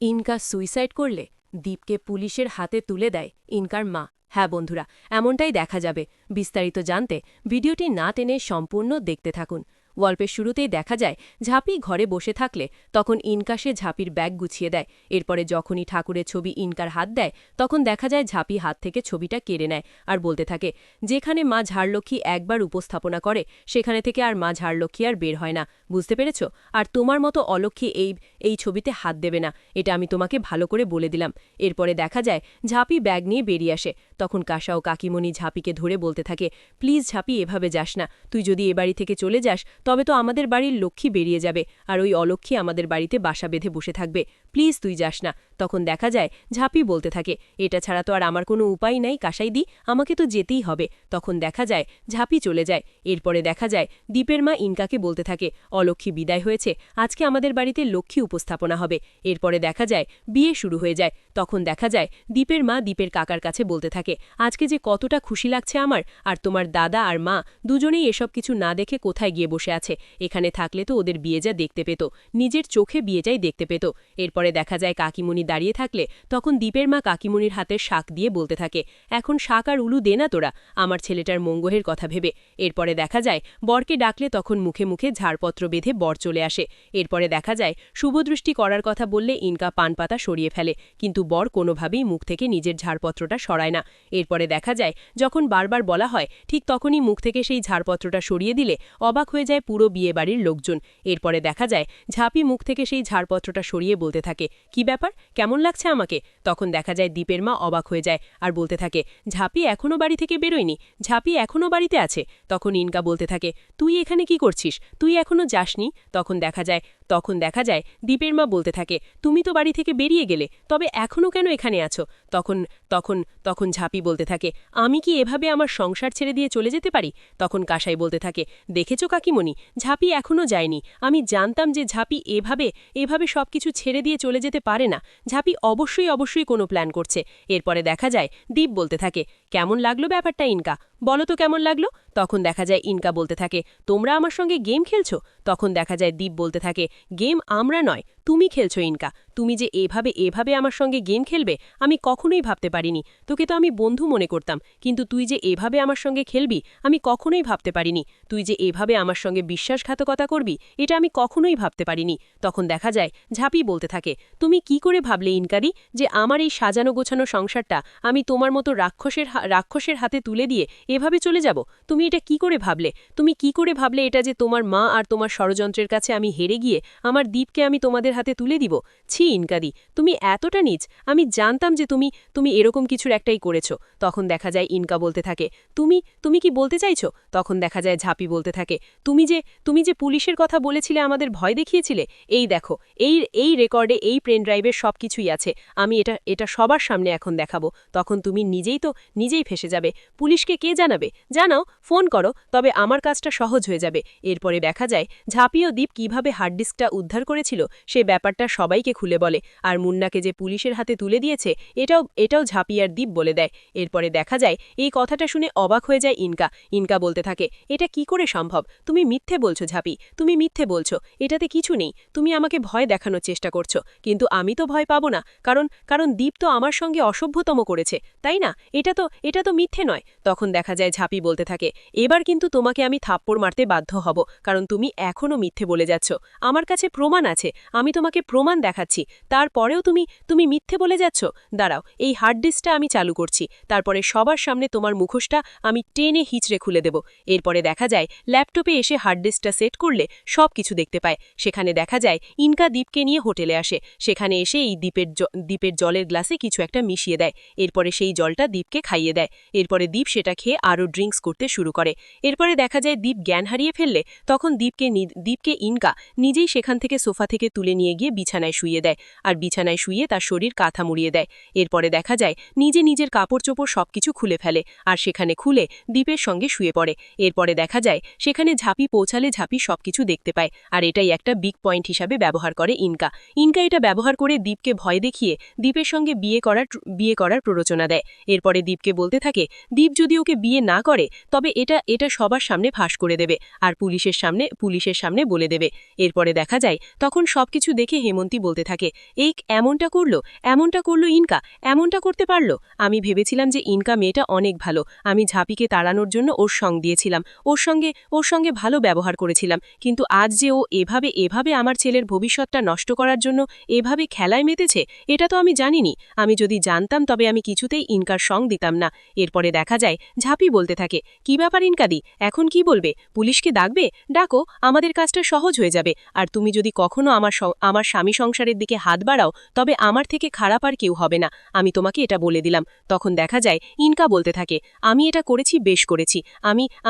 Inca suicide করলে দীপকে পুলিশের হাতে তুলে দেয় ইনকার মা। হ্যাঁ বন্ধুরা, এমনটাই দেখা যাবে। বিস্তারিত জানতে ভিডিওটি না টেনে সম্পূর্ণ দেখতে থাকুন। গল্পের শুরুতেই দেখা যায় ঝাঁপি ঘরে বসে থাকলে তখন ইনকা সে ঝাঁপির ব্যাগ গুছিয়ে দেয়। এরপরে যখনই ঠাকুরের ছবি ইনকার হাত দেয় তখন দেখা যায় ঝাঁপি হাত থেকে ছবিটা কেড়ে নেয় আর বলতে থাকে, যেখানে মা ঝাড়লক্ষ্মী একবার উপস্থাপনা করে সেখানে থেকে আর মা ঝাড়লক্ষ্মী আর বের হয় না, বুঝতে পেরেছ? আর তোমার মতো অলক্ষ্মী এই ছবিতে হাত দেবে না, এটা আমি তোমাকে ভালো করে বলে দিলাম। এরপরে দেখা যায় ঝাঁপি ব্যাগ নিয়ে বেরিয়ে আসে। তখন কাঁসা ও কাকিমণি ঝাঁপিকে ধরে বলতে থাকে, প্লিজ ঝাঁপি, এভাবে যাস না। তুই যদি এ বাড়ি থেকে চলে যাস তবে তো আমাদের বাড়ির লক্ষ্মী বেরিয়ে যাবে আর ওই অলক্ষ্মী আমাদের বাড়িতে বাসা বেঁধে বসে থাকবে। প্লিজ তুই যাস না। তখন দেখা যায় ঝাঁপি বলতে থাকে, এটা ছাড়া তো আর আমার কোনো উপায় নাই কাসাইদি, আমাকে তো যেতেই হবে। তখন দেখা যায় ঝাঁপি চলে যায়। এরপরে দেখা যায় দীপের মা ইনকাকে বলতে থাকে, অলক্ষ্মী বিদায় হয়েছে, আজকে আমাদের বাড়িতে লক্ষ্মী উপস্থাপনা হবে। এরপরে দেখা যায় বিয়ে শুরু হয়ে যায়। তখন দেখা যায় দীপের মা দীপের কাকার কাছে বলতে থাকে, আজকে যে কতটা খুশি লাগছে আমার, আর তোমার দাদা আর মা দুজনেই এসব কিছু না দেখে কোথায় গিয়ে বসে আছে। এখানে থাকলে তো ওদের বিয়ে যা দেখতে পেত, নিজের চোখে বিয়েটাই দেখতে পেত। এরপরে দেখা যায় কাকিমণি দাঁড়িয়ে থাকলে তখন দীপের মা কাকিমণির হাতের শাক দিয়ে বলতে থাকে, এখন শাক আর উলু দে না তোরা, আমার ছেলেটার মঙ্গলের কথা ভেবে। এরপরে দেখা যায় বরকে ডাকলে তখন মুখে মুখে ঝাড়পত্র বেঁধে বর চলে আসে। এরপরে দেখা যায় শুভদৃষ্টি করার কথা বললে ইনকা পানপাতা সরিয়ে ফেলে, কিন্তু বর কোনোভাবেই মুখ থেকে নিজের ঝাড়পত্রটা সরায় না। এরপরে দেখা যায় যখন বারবার বলা হয় ঠিক তখনই মুখ থেকে সেই ঝাড়পত্রটা সরিয়ে দিলে অবাক হয়ে যায় পুরো বিয়েবাড়ির লোকজন। এরপরে দেখা যায় ঝাঁপি মুখ থেকে সেই ঝাড়পত্রটা সরিয়ে বলতে থাকে, কি ব্যাপার, কেমন লাগছে আমাকে? তখন দেখা যায় দীপের মা অবাক হয়ে যায় আর বলতে থাকে, ঝাঁপি এখনও বাড়ি থেকে বেরোয়নি, ঝাঁপি এখনও বাড়িতে আছে। তখন ইনকা বলতে থাকে, তুই এখানে কি করছিস, তুই এখনও যাসনি? তখন দেখা যায় দীপের মা বলতে থাকে, তুমি তো বাড়ি থেকে বেরিয়ে গেলে, তবে এখনও কেন এখানে আছো? তখন তখন তখন ঝাঁপি বলতে থাকে, আমি কি এভাবে আমার সংসার ছেড়ে দিয়ে চলে যেতে পারি? তখন কাসাই বলতে থাকে, দেখেছো কাকিমণি, ঝাঁপি এখনও যায়নি, আমি জানতাম যে ঝাঁপি এভাবে সবকিছু ছেড়ে দিয়ে চলে যেতে পারে না। ঝাঁপি অবশ্যই কোনো প্ল্যান করছে। এরপরে দেখা যায় দীপ বলতে থাকে, কেমন লাগলো ব্যাপারটা ইনকা, বলো তো কেমন লাগলো? তখন দেখা যায় ইনকা বলতে থাকে, তোমরা আমার সঙ্গে গেম খেলছো? তখন দেখা যায় দীপ বলতে থাকে, গেম আমরা নয়, তুমি খেলছো ইনকা। তুমি যে এভাবে আমার সঙ্গে গেম খেলবে আমি কখনোই ভাবতে পারিনি। তোকে তো আমি বন্ধু মনে করতাম, কিন্তু তুই যে এভাবে আমার সঙ্গে খেলবি আমি কখনোই ভাবতে পারিনি। তুই যে এভাবে আমার সঙ্গে বিশ্বাসঘাতকতা করবি এটা আমি কখনোই ভাবতে পারিনি। তখন দেখা যায় ঝাঁপি বলতে থাকে, তুমি কি করে ভাবলে ইনকারি যে আমার এই সাজানো গোছানো সংসারটা আমি তোমার মতো রাক্ষসের হাতে তুলে দিয়ে এভাবে চলে যাব? তুমি এটা কি করে ভাবলে? তুমি কি করে ভাবলে এটা যে তোমার মা আর তোমার ষড়যন্ত্রের কাছে আমি হেরে গিয়ে আমার দীপকে আমি তোমাদের হাতে তুলে দিব? ছি ইনকাদি, তুমি এতটা নীচ, আমি জানতাম যে তুমি এরকম কিছুর একটাই করেছো। তখন দেখা যায় ইনকা বলতে থাকে, তুমি কি বলতে চাইছো? তখন দেখা যায় ঝাঁপি বলতে থাকে, তুমি যে পুলিশের কথা বলেছিলে, আমাদের ভয় দেখিয়েছিলে, এই দেখো, এই রেকর্ডে এই পেন ড্রাইভে সবকিছুই আছে, আমি এটা সবার সামনে এখন দেখাবো। তখন তুমি নিজেই ফেসে যাবে। পুলিশকে কে জানাবে? জানাও, ফোন করো, তবে আমার কাজটা সহজ হয়ে যাবে। এরপরে দেখা যায় ঝাঁপি ও দীপ কিভাবে হার্ড ডিস্কটা উদ্ধার করেছিল সে ব্যাপারটা সবাইকে খুলে বলে, আর মুন্নাকে যে পুলিশের হাতে তুলে দিয়েছে এটাও ঝাঁপি আর দীপ বলে দেয়। এরপরে দেখা যায় এই কথাটা শুনে অবাক হয়ে যায় ইনকা বলতে থাকে, এটা কি করে সম্ভব? তুমি মিথ্যে বলছো ঝাঁপি, তুমি মিথ্যে বলছো, এটাতে কিছু নেই, তুমি আমাকে ভয় দেখানোর চেষ্টা করছো। কিন্তু আমি তো ভয় পাবো না, কারণ দীপ তো আমার সঙ্গে অসভ্যতম করেছে, তাই না? এটা তো মিথ্যে নয়। তখন দেখা যায় ঝাঁপি বলতে থাকে, এবার কিন্তু তোমাকে আমি থাপ্পড় মারতে বাধ্য হব, কারণ তুমি এখনও মিথ্যে বলে যাচ্ছ। আমার কাছে প্রমাণ আছে, আমি তোমাকে প্রমাণ দেখাচ্ছি, তারপরেও তুমি মিথ্যে বলে যাচ্ছ। দাঁড়াও, এই হার্ড ডিস্কটা আমি চালু করছি, তারপরে সবার সামনে তোমার মুখোশটা আমি টেনে হিচড়ে খুলে দেব। এরপরে দেখা যায় ল্যাপটপে এসে হার্ড ডিস্কটা সেট করলে সব কিছু দেখতে পায়। সেখানে দেখা যায় ইনকা দীপকে নিয়ে হোটেলে আসে, সেখানে এসে এই দ্বীপের জলের গ্লাসে কিছু একটা মিশিয়ে দেয়। এরপরে সেই জলটা দীপকে খাইয়ে দেয়। এরপরে দীপ সেটা খেয়ে আরও ড্রিঙ্কস করতে শুরু করে। এরপরে দেখা যায় দীপ জ্ঞান হারিয়ে ফেললে তখন দীপকে ইনকা নিজেই সেখান থেকে সোফা থেকে তুলে নিয়ে গিয়ে বিছানায় শুইয়ে দেয়, আর বিছানায় শুইয়ে তার শরীর কাঁথা মুড়িয়ে দেয়। এরপরে দেখা যায় নিজের কাপড় চোপড় সবকিছু খুলে ফেলে, আর সেখানে খুলে দীপের সঙ্গে শুয়ে পড়ে। এরপরে দেখা যায় সেখানে ঝাঁপি পৌঁছালে ঝাঁপি সবকিছু দেখতে পায়, আর এটাই একটা বিগ পয়েন্ট হিসাবে ব্যবহার করে ইনকা এটা ব্যবহার করে দীপকে ভয় দেখিয়ে দীপের সঙ্গে বিয়ে করার প্ররোচনা দেয়। এরপরে দীপকে বলতে থাকে, দীপ যদি ওকে বিয়ে না করে তবে এটা সবার সামনে ফাঁস করে দেবে, আর পুলিশের সামনে বলে দেবে। এরপরে দেখা যায় তখন সবকিছু দেখে হেমন্তী বলতে থাকে, এই এমনটা করলো ইনকা, এমনটা করতে পারলো। আমি ভেবেছিলাম যে ইনকা মেয়েটা অনেক ভালো, আমি ঝাঁপিকে তাড়ানোর জন্য ওর সঙ্গ দিয়েছিলাম, ওর সঙ্গে ভালো ব্যবহার করেছিলাম, কিন্তু আজ যে ও এভাবে আমার ছেলের ভবিষ্যৎটা নষ্ট করার জন্য এভাবে খেলায় মেতেছে, এটা তো আমি জানিনি। আমি যদি জানতাম তবে আমি কিছুতেই ইনকার সঙ্গ দিতাম না। এরপরে দেখা যায় ঝাঁপি বলতে থাকে, কি ব্যাপার ইনকাদি, এখন কি বলবে? পুলিশকে ডাকবে? ডাকো, আমাদের কাজটা সহজ হয়ে যাবে। আর তুমি যদি কখনো আমার স্বামী সংসারের দিকে হাত বাড়াও তবে আমার থেকে খারাপ আর কেউ হবে না, আমি তোমাকে এটা বলে দিলাম। তখন দেখা যায় ইনকা বলতে থাকে, আমি এটা করেছি, বেশ করেছি।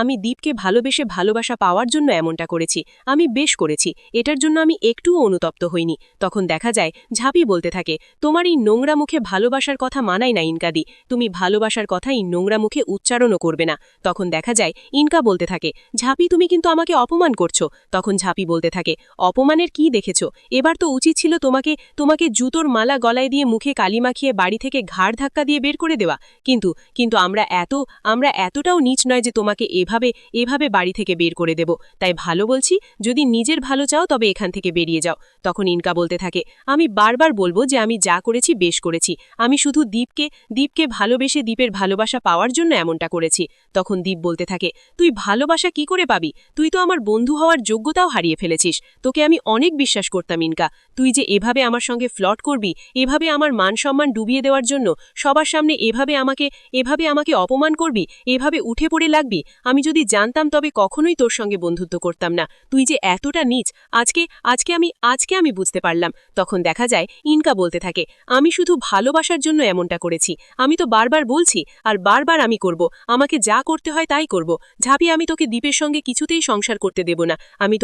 আমি দীপকে ভালোবেসে ভালোবাসা পাওয়ার জন্য এমনটা করেছি, আমি বেশ করেছি, এটার জন্য আমি একটুও অনুতপ্ত হইনি। তখন দেখা যায় ঝাঁপি বলতে থাকে, তোমার এই নোংরা মুখে ভালোবাসার কথা মানায় না ইনকাদি, তুমি ভালোবাসার কথা এই নোংরা মুখে উচ্চারণও করবে না। তখন দেখা যায় ইনকা বলতে থাকে, ঝাঁপি তুমি কিন্তু আমাকে অপমান করছো। তখন ঝাঁপি বলতে থাকে, অপমানের কি দেখেছো? এবার তো উচিত ছিল তোমাকে জুতোর মালা গলায় দিয়ে মুখে কালি মাখিয়ে বাড়ি থেকে ঘাড় ধাক্কা দিয়ে বের করে দেওয়া, কিন্তু আমরা এতটাও নীচ নয় যে তোমাকে এভাবে বাড়ি থেকে বের করে দেব। তাই ভালো বলছি, যদি নিজের ভালো চাও তবে এখান থেকে বেরিয়ে যাও। তখন ইনকা বলতে থাকে, আমি বারবার বলবো যে আমি যা করেছি বেশ করেছি, আমি শুধু দীপকে ভালোবেসে দীপের ভালোবাসা পাওয়ার জন্য এমনটা করেছি। তখন দীপ বলতে থাকে, তুই ভালোবাসা কি করে পাবি? তুই তো আমার বন্ধু হওয়ার যোগ্যতাও হারিয়ে ফেলেছিস। তোকে আমি অনেক বিশ্বাস করতাম ইনকা, তুই যে এভাবে আমার সঙ্গে ফ্লট করবি, এভাবে আমার মান সম্মান ডুবিয়ে দেওয়ার জন্য সবার সামনে এভাবে আমাকে অপমান করবি, এভাবে উঠে পড়ে লাগবি, আমি যদি জানতাম তবে কখনোই তোর সঙ্গে বন্ধুত্ব করতাম না। তুই যে এতটা নীচ, আজকে আমি বুঝতে পারলাম। তখন দেখা যায় ইনকা বলতে থাকে, আমি শুধু ভালোবাসার জন্য এমনটা করেছি, আমি তো বারবার বলছি আর বারবার আমি করব, আমাকে যা করতে হয় তাই করব। ঝাঁপি, আমি তোকে দীপের সঙ্গে কিছুতেই সংসার করতে দেব না, আমি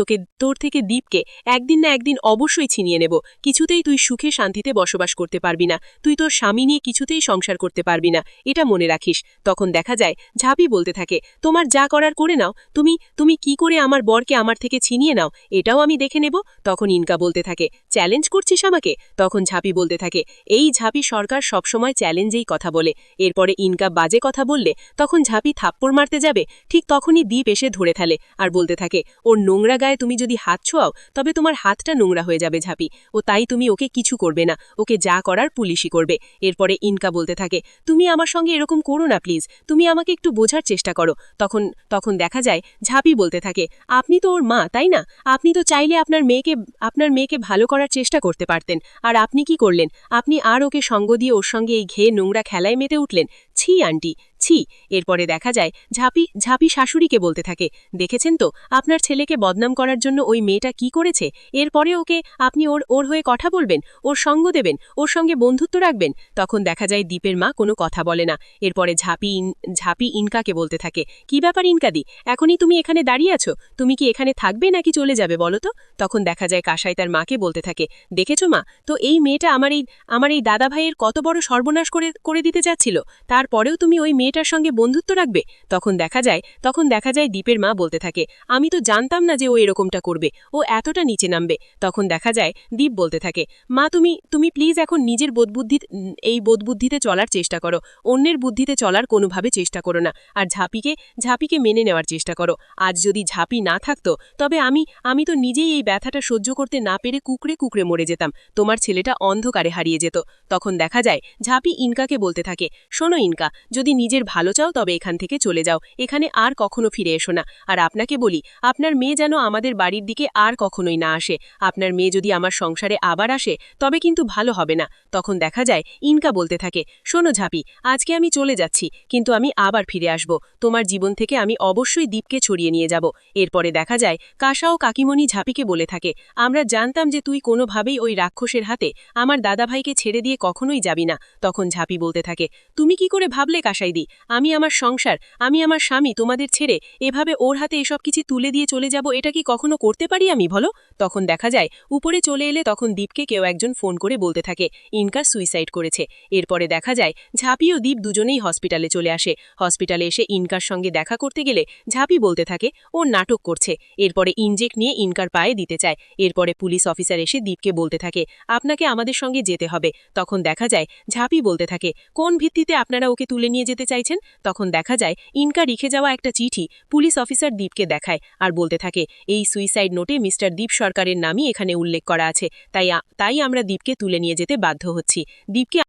তোর থেকে দীপকে একদিন না একদিন অবশ্যই ছিনিয়ে নেব, কিছুতেই তুই সুখে শান্তিতে বসবাস করতে পারবি না, তুই তোর স্বামী নিয়ে কিছুতেই সংসার করতে পারবি না, এটা মনে রাখিস। তখন দেখা যায় ঝাঁপি বলতে থাকে, তোমার যা করার করে নাও, তুমি কি করে আমার বরকে আমার থেকে ছিনিয়ে নাও এটাও আমি দেখে নেব। তখন ইনকা বলতে থাকে, চ্যালেঞ্জ করছিস আমাকে? তখন ঝাঁপি বলতে থাকে, এই ঝাঁপি সরকার সবসময় চ্যালেঞ্জেই কথা বলে। এরপরে ইনকা বাজে কথা বললে তখন ঝাঁপি থাপ্পড় মারতে যাবে, ঠিক তখনই দীপ এসে ধরে ফেলে আর বলতে থাকে, ওর নোংরা গায়ে তুমি যদি হাত ছোঁয়াও তবে তোমার হাতটা নোংরা হয়ে যাবে ঝাঁপি, ও তাই তুমি ওকে কিছু করবে না, ওকে যা করার পুলিশই করবে। এরপরে ইনকা বলতে থাকে, তুমি আমার সঙ্গে এরকম করো না প্লিজ, তুমি আমাকে একটু বোঝার চেষ্টা করো। তখন দেখা যায় ঝাঁপি বলতে থাকে, আপনি তো ওর মা তাই না? আপনি তো চাইলে আপনার মেয়েকে ভালো করার চেষ্টা করতে পারতেন, আর আপনি কি করলেন? আপনি আর ওকে সঙ্গ দিয়ে ওর সঙ্গে এই ঘেয়ে নোংরা খেলায় মেতে উঠলেন। ছি আন্টি, ছি। এরপরে দেখা যায় ঝাঁপি শাশুড়িকে বলতে থাকে, দেখেছেন তো আপনার ছেলেকে বদনাম করার জন্য ওই মেয়েটা কি করেছে, এরপরে ওকে আপনি ওর হয়ে কথা বলবেন, ওর সঙ্গ দেবেন, ওর সঙ্গে বন্ধুত্ব রাখবেন। তখন দেখা যায় দীপের মা কোনো কথা বলে না। এরপরে ঝাঁপি ইনকাকে বলতে থাকে, কি ব্যাপার ইনকাদি, এখনই তুমি এখানে দাঁড়িয়ে আছো, তুমি কি এখানে থাকবে নাকি চলে যাবে বলো তো? তখন দেখা যায় কাসাই তার মাকে বলতে থাকে, দেখেছো মা, তো এই মেয়েটা আমার এই দাদা ভাইয়ের কত বড় সর্বনাশ করে দিতে যাচ্ছিল, তারপরেও তুমি ওই মেয়েটার সঙ্গে বন্ধুত্ব রাখবে? তখন দেখা যায় দীপের মা বলতে থাকে, আমি তো জানতাম না যে ও এরকমটা করবে, ও এতটা নিচে নামবে। তখন দেখা যায় দীপ বলতে থাকে, মা তুমি প্লিজ এখন নিজের বোধবুদ্ধিতে চলার চেষ্টা করো, অন্যের বুদ্ধিতে চলার কোনোভাবে চেষ্টা করো না, আর ঝাঁপিকে মেনে নেওয়ার চেষ্টা করো। আজ যদি ঝাঁপি না থাকতো তবে আমি তো নিজেই এই ব্যথাটা সহ্য করতে না পেরে কুকড়ে মরে যেতাম, তোমার ছেলেটা অন্ধকারে হারিয়ে যেত। তখন দেখা যায় ঝাঁপি ইনকাকে বলতে থাকে, শোনো ইনকা, যদি নিজের ভালো চাও তবে এখান থেকে চলে যাও, এখানে আর কখনো ফিরে এসো না। আর আপনাকে বলি, আপনার মেয়ে যেন আমাদের বাড়ির দিকে আর কখনোই না আসে, আপনার মেয়ে যদি আমার সংসারে আবার আসে তবে কিন্তু ভালো হবে না। তখন দেখা যায় ইনকা বলতে থাকে, শোনো ঝাঁপি, আজকে আমি চলে যাচ্ছি, কিন্তু আমি আবার ফিরে আসব, তোমার জীবন থেকে আমি অবশ্যই দীপকে ছড়িয়ে নিয়ে যাব। এরপরে দেখা যায় কাসা ও কাকিমণি ঝাঁপিকে বলে থাকে, আমরা জানতাম যে তুই কোনোভাবেই ওই রাক্ষসের হাতে আমার দাদাভাইকে ছেড়ে দিয়ে কখনোই যাবি না। তখন ঝাঁপি বলতে থাকে, তুমি কি করে ভাবলে কাসাইদি, আমি আমার সংসার, আমি আমার স্বামী তোমাদের ছেড়ে এভাবে ওর হাতে এসব কিছু তুলে দিয়ে চলে যাব, এটা কি কখনো করতে পারি আমি বলো? তখন দেখা যায় উপরে চলে এলে তখন দীপকে কেউ একজন ফোন করে বলতে থাকে ইনকা সুইসাইড করেছে। এরপরে দেখা যায় ঝাঁপি ও দীপ দুজনেই হসপিটালে চলে আসে। হসপিটালে এসে ইনকার সঙ্গে দেখা করতে গেলে ঝাঁপি বলতে থাকে ও নাটক করছে। এরপরে ইনজেক্ট নিয়ে ইনকার পায়ে দিতে চায়। এরপরে পুলিশ অফিসার এসে দীপকে বলতে থাকে, আপনাকে আমাদের সঙ্গে যেতে হবে। তখন দেখা যায় ঝাঁপি বলতে থাকে, কোন ভিত্তিতে আপনারা ওকে তুলে নিয়ে যেতে চাই চাইছেন তখন দেখা যায় ইনকা রেখে যাওয়া একটা চিঠি পুলিশ অফিসার দীপকে দেখায় আর বলতে থাকে এই সুইসাইড নোটে মিস্টার দীপ সরকারের নামই এখানে উল্লেখ করা আছে, তাই আমরা দীপকে তুলে নিয়ে যেতে বাধ্য হচ্ছি। দীপকে